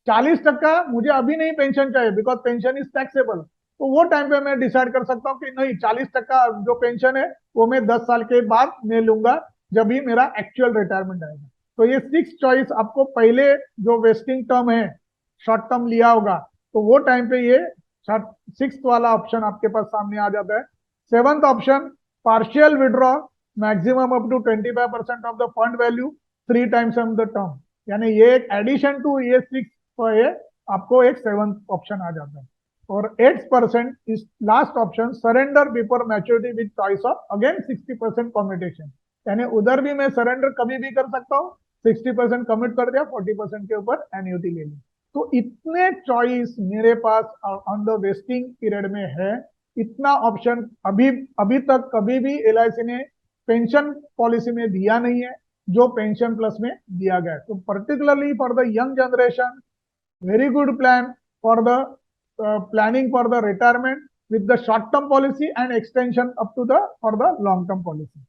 40% मुझे अभी नहीं पेंशन चाहिए बिकॉज पेंशन इज टैक्सेबल, तो वो टाइम पे मैं डिसाइड कर सकता हूँ कि नहीं 40% जो पेंशन है वो मैं 10 साल के बाद मैं लूंगा जब भी मेरा एक्चुअल रिटायरमेंट आएगा। तो ये सिक्स चॉइस आपको पहले जो वेस्टिंग टर्म है शॉर्ट टर्म लिया होगा तो वो टाइम पे ये सिक्स वाला ऑप्शन आपके पास सामने आ जाता है। Seventh option partial withdraw maximum up to 25% of the fund value 3 times of the term, यानी ये एक एडिशन टू ये सिक्स, तो ये आपको एक सेवंथ ऑप्शन आ जाता है। और 8% is last option surrender before maturity with choice of again 60% commutation, यानी उधर भी मैं सरेंडर कभी भी कर सकता हूँ, 60% कमिट कर दिया, 40% के ऊपर एन्युटी ले ली। तो इतने चॉइस मेरे pass on the vesting period में है, इतना ऑप्शन अभी अभी तक कभी भी एलआईसी ने पेंशन पॉलिसी में दिया नहीं है जो पेंशन प्लस में दिया गया है। तो particularly for the young generation, very good plan for the planning for the retirement with the short term policy and extension up to the for the long term policy।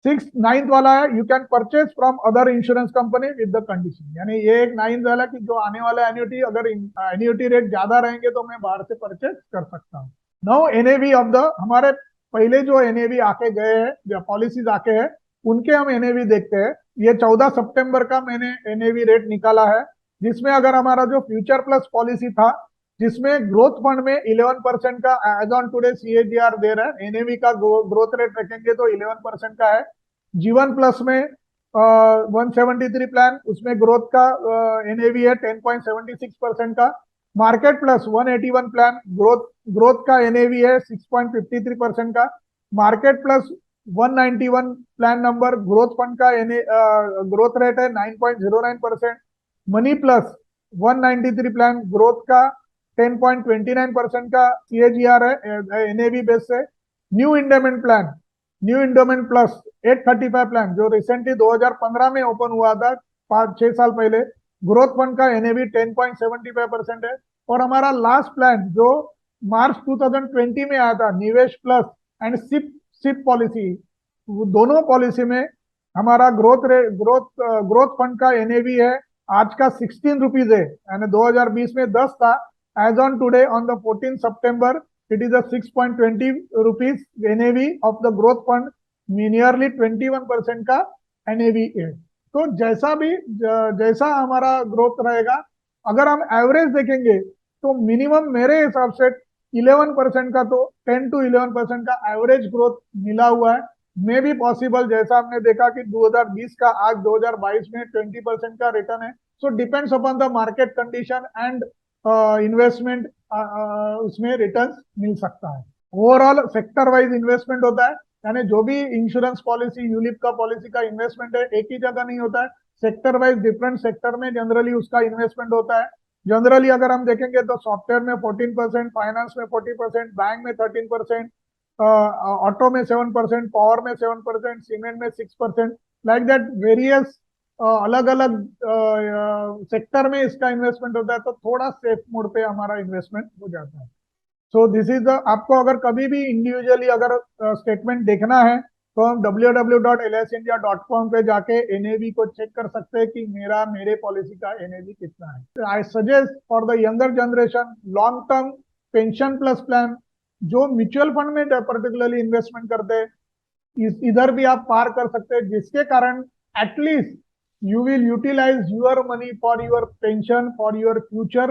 Six ninth वाला है you can purchase from other insurance company with the condition, यानी ये एक नाइन्थ वाला कि जो आने वाला एन्युटी अगर एन्युटी रेट ज्यादा रहेंगे तो मैं बाहर से परचेज कर सकता हूँ। नाउ एनएवी ऑफ द, हमारे पहले जो एनएवी आके गए हैं पॉलिसीज आके हैं उनके हम एनएवी देखते हैं। ये 14 सितंबर का मैंने एनएवी रेट निकाला है, जिसमें अगर हमारा जो फ्यूचर प्लस पॉलिसी था जिसमें ग्रोथ फंड में 11% का एज ऑन टुडे सीएजीआर दे रहा है, एनएवी का ग्रोथ रेट रखेंगे तो 11% का है। जीवन प्लस में 173 प्लान, उसमें ग्रोथ का एनएवी है 10.76% का। मार्केट प्लस 181 प्लान, ग्रोथ का एनएवी है 6.53% का। Market plus 191 plan number, growth fund का ग्रोथ रेट है 9.09%। मनी प्लस 193 प्लान, ग्रोथ का 10.29% का सीएजीआर है एनएवी बेस से। New endowment plan, new endowment plus 835 plan जो रिसेंटली 2015 में ओपन हुआ था, 5-6 साल पहले, ग्रोथ फंड का एनएवी 10.75% है। और हमारा लास्ट प्लान जो मार्च 2020 में आया था, निवेश प्लस एंड सिप पॉलिसी, दोनों पॉलिसी में हमारा ग्रोथ फंड का एनएवी है आज का 16 रुपीज है, यानी 2020 में 10 था। As on today on the 14 September it is a 6.20 rupees NAV of the growth fund, nearly 21% का NAV है। तो जैसा हमारा ग्रोथ रहेगा, अगर हम एवरेज देखेंगे तो मिनिमम मेरे हिसाब से 11% का, तो 10 to 11% का एवरेज ग्रोथ मिला हुआ है। मे भी पॉसिबल, जैसा हमने देखा कि 2020 का आज 2022 में 20% का रिटर्न है। So depends upon the market condition and investment, उसमें रिटर्न्स मिल सकता है। ओवरऑल सेक्टर वाइज इन्वेस्टमेंट होता है, यानी जो भी इंश्योरेंस पॉलिसी, यूलिप का पॉलिसी का इन्वेस्टमेंट है एक ही जगह नहीं होता है, सेक्टर वाइज डिफरेंट सेक्टर में जनरली उसका इन्वेस्टमेंट होता है। जनरली अगर हम देखेंगे तो सॉफ्टवेयर में 14%, फाइनेंस में 40%, बैंक में 13%, ऑटो में 7%, पावर में 7%, सीमेंट में 6%, लाइक दैट वेरियस अलग अलग सेक्टर में इसका इन्वेस्टमेंट होता है, तो थोड़ा सेफ मोड पे हमारा इन्वेस्टमेंट हो जाता है। सो दिस इज द, आपको अगर कभी भी इंडिविजुअली अगर स्टेटमेंट देखना है तो हम www.lsindia.com पे जाके एनएवी को चेक कर सकते हैं कि मेरे पॉलिसी का एनएवी कितना है। I suggest for the younger generation long term pension plus plan, जो म्यूचुअल फंड में पर्टिकुलरली इन्वेस्टमेंट करते हैं, इधर भी आप पार कर सकते हैं, जिसके कारण at least you will utilise your money for your pension, for your future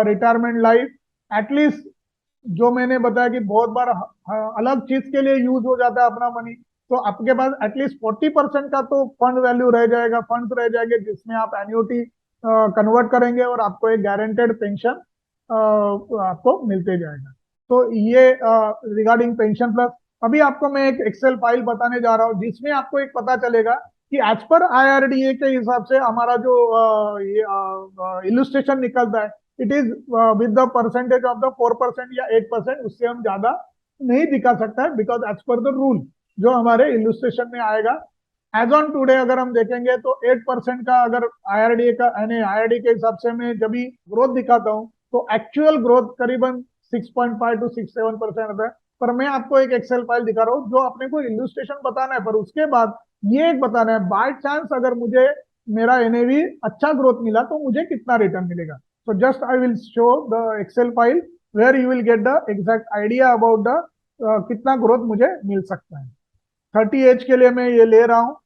retirement life. At least जो मैंने बताया कि बहुत बार अलग चीज के लिए यूज हो जाता है अपना मनी, तो आपके पास एटलीस्ट 40% का तो फंड वैल्यू रह जाएगा, फंड्स रह जाएंगे, जिसमें आप एन्युटी कन्वर्ट करेंगे और आपको एक गारंटेड पेंशन आपको मिलते जाएगा। तो ये रिगार्डिंग पेंशन प्लस। अभी आपको मैं एक एक्सेल फाइल बताने जा रहा हूँ, जिसमें आपको एक पता चलेगा कि एज पर आईआरडीए के हिसाब से हमारा जो इलुस्ट्रेशन निकलता है, it is with the percentage of the 4% या 8%, उससे हम ज्यादा नहीं दिखा सकता है, because as per the rule जो हमारे इलुस्ट्रेशन में आएगा। एज ऑन टुडे अगर हम देखेंगे तो 8% का अगर आईआरडीए का यानी आईआरडी के हिसाब से मैं जब भी ग्रोथ दिखाता हूँ तो एक्चुअल ग्रोथ करीबन 6.5 to 6-7% होता है। पर मैं आपको एक एक्सेल फाइल दिखा रहा हूँ जो अपने को इलुस्ट्रेशन बताना है, पर उसके बाद ये एक बताना है बाय चांस अगर मुझे मेरा एनएवी अच्छा ग्रोथ मिला तो मुझे कितना रिटर्न मिलेगा। So just I will show the Excel file where you will get the exact idea about the कितना ग्रोथ मुझे मिल सकता है। 30 एज के लिए मैं ये ले रहा हूँ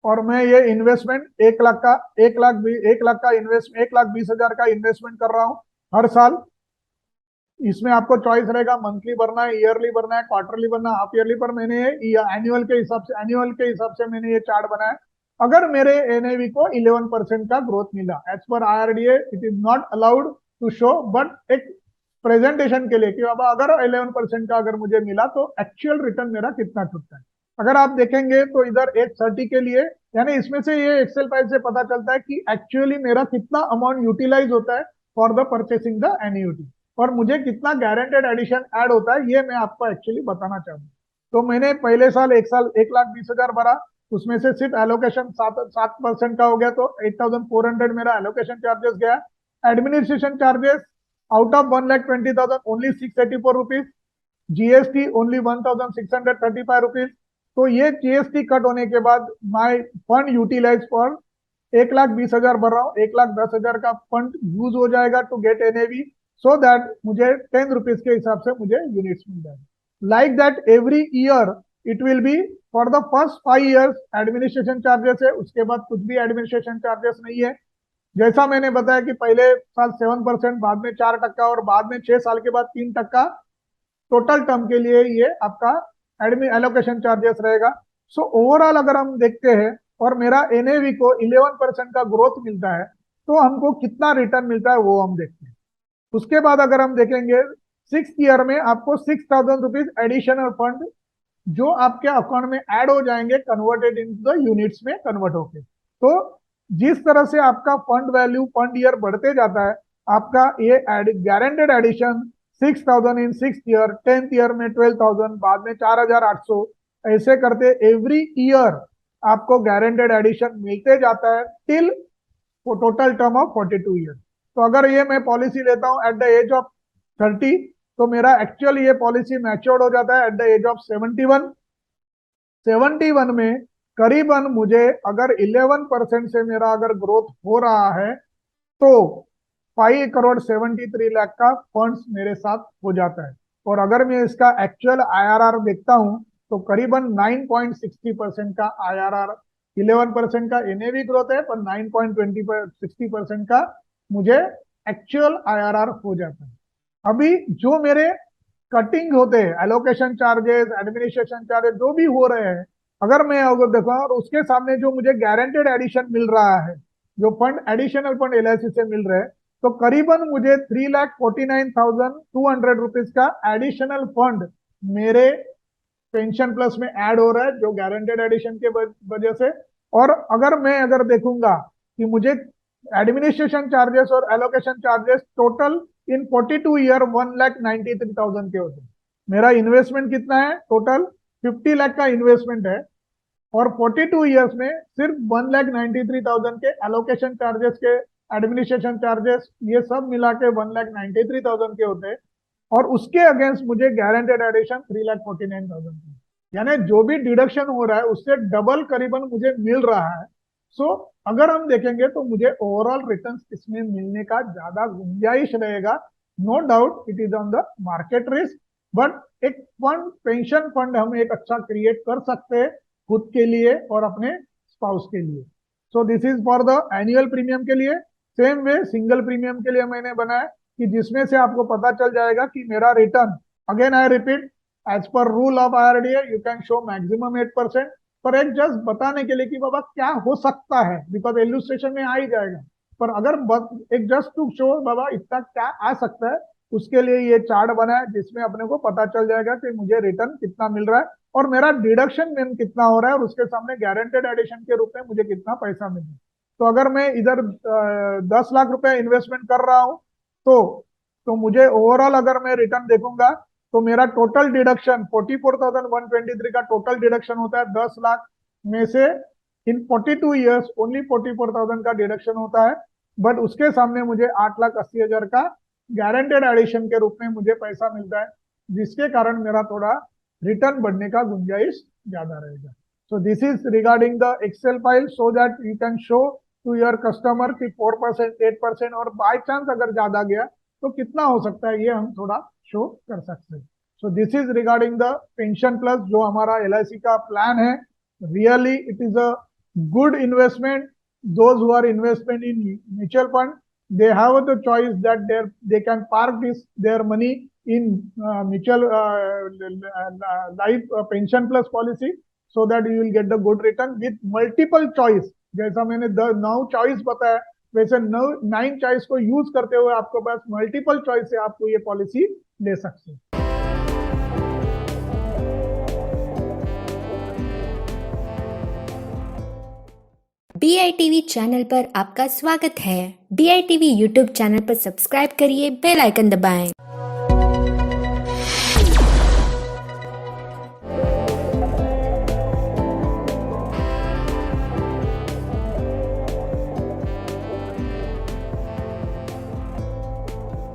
और मैं ये इन्वेस्टमेंट 1 लाख का इन्वेस्ट 1,20,000 का इन्वेस्टमेंट कर रहा हूँ हर साल। इसमें आपको चॉइस रहेगा मंथली भरना है, ईयरली भरना है, क्वार्टरली भरना है, हाफ ईयरली, पर मैंने एनुअल के हिसाब से मैंने ये चार्ट बनाया। अगर मेरे एनएवी को 11% का ग्रोथ मिला as per IRDA, it is not allowed to show, but एक प्रेजेंटेशन के लिए कि बाबा अगर 11% का अगर मुझे मिला तो एक्चुअल रिटर्न मेरा कितना छुटता है। अगर आप देखेंगे तो इधर 830 के लिए, यानी इसमें से ये एक्सेल फाइल से पता चलता है कि एक्चुअली मेरा कितना अमाउंट यूटिलाइज होता है for the purchasing the annuity, और मुझे कितना गारंटेड एडिशन ऐड होता है, ये मैं आपको एक्चुअली बताना चाहूंगा। तो मैंने पहले साल 1,20,000 भरा, उसमें से सिर्फ एलोकेशन 7% का हो गया, तो 8,400 मेरा एलोकेशन चार्जेस गया। Administration charges out of 1,20,000 only 684 rupees, GST only 1,635 rupees. तो ये जीएसटी कट होने के बाद माई फंड यूटिलाइज फॉर 1,20,000 भर रहा हूँ, 1,10,000 का फंड यूज हो जाएगा to get NAV, so that मुझे 10 रुपीज के हिसाब से मुझे यूनिट्स मिल जाएगा। Like that every year it will be for the first 5 years administration charges है, उसके बाद कुछ भी एडमिनिस्ट्रेशन चार्जेस नहीं है। जैसा मैंने बताया कि पहले साल 7%, बाद में 4% और बाद में 6 साल के बाद 3%, टोटल टर्म के लिए ये आपका एलोकेशन चार्जेस रहेगा। सो ओवरऑल अगर हम देखते हैं और मेरा एनएवी को 11% का ग्रोथ मिलता है तो हमको कितना रिटर्न मिलता है वो हम देखते हैं। उसके बाद अगर हम देखेंगे 6th ईयर में आपको 6,000 रुपीज एडिशनल फंड जो आपके अकाउंट में ऐड हो जाएंगे, कन्वर्टेड इन द यूनिट्स में कन्वर्ट होके। तो जिस तरह से आपका फंड वैल्यू फंड ईयर बढ़ते जाता है, आपका ये गारंटेड एडिशन 6,000 इन 6th ईयर, 10th ईयर में 12,000, बाद में 4,800, ऐसे करते एवरी ईयर आपको गारंटेड एडिशन मिलते जाता है till total term of 42 year. तो अगर ये मैं पॉलिसी लेता हूं एट द एज ऑफ 30, तो मेरा एक्चुअल ये पॉलिसी मैच्योर्ड हो जाता है एट द एज ऑफ 71। 71 में करीबन मुझे अगर 11% से मेरा अगर ग्रोथ हो रहा है तो 5,73,00,000 का फंड्स मेरे साथ हो जाता है। और अगर मैं इसका एक्चुअल आईआरआर देखता हूं तो करीबन 9.60% का आईआरआर, 11% का एनएवी ग्रोथ है पर 9.60% का मुझे एक्चुअल आईआरआर हो जाता है। अभी जो मेरे कटिंग होते हैं, एलोकेशन चार्जेस, एडमिनिस्ट्रेशन चार्जेस जो भी हो रहे हैं, अगर मैं अगर देखा और उसके सामने जो मुझे गारंटेड एडिशन मिल रहा है, जो फंड एडिशनल फंड एलआईसी से मिल रहे हैं, तो करीबन मुझे 3,49,200 रुपीज का एडिशनल फंड मेरे पेंशन प्लस में ऐड हो रहा है, जो गारंटेड एडिशन के वजह से। और अगर मैं देखूंगा कि मुझे एडमिनिस्ट्रेशन चार्जेस और एलोकेशन चार्जेस टोटल इन 42 ईयर 1,93,000 के होते हैं। मेरा इन्वेस्टमेंट कितना है? टोटल 50 लाख का इन्वेस्टमेंट है और 42 ईयर्स में सिर्फ 1,93,000 के एलोकेशन चार्जेस के, एडमिनिस्ट्रेशन चार्जेस, ये सब मिला के 1,93,000 के होते हैं और उसके अगेंस्ट मुझे गारंटेड एडिशन 3,49,000 यानी जो भी डिडक्शन हो रहा है उससे डबल करीबन मुझे मिल रहा है। सो अगर हम देखेंगे तो मुझे ओवरऑल रिटर्न इसमें मिलने का ज्यादा गुंजाइश रहेगा। No doubt it is on the market risk, but एक फंड, पेंशन फंड हम एक अच्छा क्रिएट कर सकते हैं खुद के लिए और अपने स्पाउस के लिए। सो this is for the annual premium के लिए। सेम वे सिंगल प्रीमियम के लिए मैंने बनाया कि जिसमें से आपको पता चल जाएगा कि मेरा return, again I repeat, as per rule of RDA you can show maximum 8%, पर एक जस्ट बताने के लिए कि बाबा क्या हो सकता है, बिकॉज इल्यूस्ट्रेशन में आ ही जाएगा। पर अगर एक जस्ट टू शो बाबा इतना क्या आ सकता है, उसके लिए ये चार्ट बना है जिसमें अपने को पता चल जाएगा कि मुझे रिटर्न कितना मिल रहा है और मेरा डिडक्शन में कितना हो रहा है और उसके सामने गारंटेड एडिशन के रूप में मुझे कितना पैसा मिल रहा है। तो अगर मैं इधर 10 लाख रुपए इन्वेस्टमेंट कर रहा हूं तो मुझे ओवरऑल अगर मैं रिटर्न देखूंगा तो मेरा टोटल डिडक्शन 44,123 का टोटल डिडक्शन होता है 10 लाख में से। इन 42 ईयर्स ओनली 44,000 का डिडक्शन होता है, बट उसके सामने मुझे 8,80,000 का गारंटेड एडिशन के रूप में मुझे पैसा मिलता है, जिसके कारण मेरा थोड़ा रिटर्न बढ़ने का गुंजाइश ज्यादा रहेगा। So this is regarding the excel file so that you can show to your customer कि 4%, 8% और बाय चांस अगर ज्यादा गया तो कितना हो सकता है, ये हम थोड़ा शो कर सकते हैं। So this is regarding the pension plus जो हमारा LIC का प्लान है। Really it is a good investment. Those who are investment in mutual fund, they have the choice that they can park their money in mutual life pension plus policy, so that you will get the good return with multiple choice। जैसा मैंने 9 चॉइस बताया, वैसे 9 चॉइस को यूज करते हुए आपको पास मल्टीपल चॉइस से आपको ये पॉलिसी ले सकते हैं। DITV चैनल पर आपका स्वागत है। DITV यूट्यूब चैनल पर सब्सक्राइब करिए, बेल आइकन दबाएं।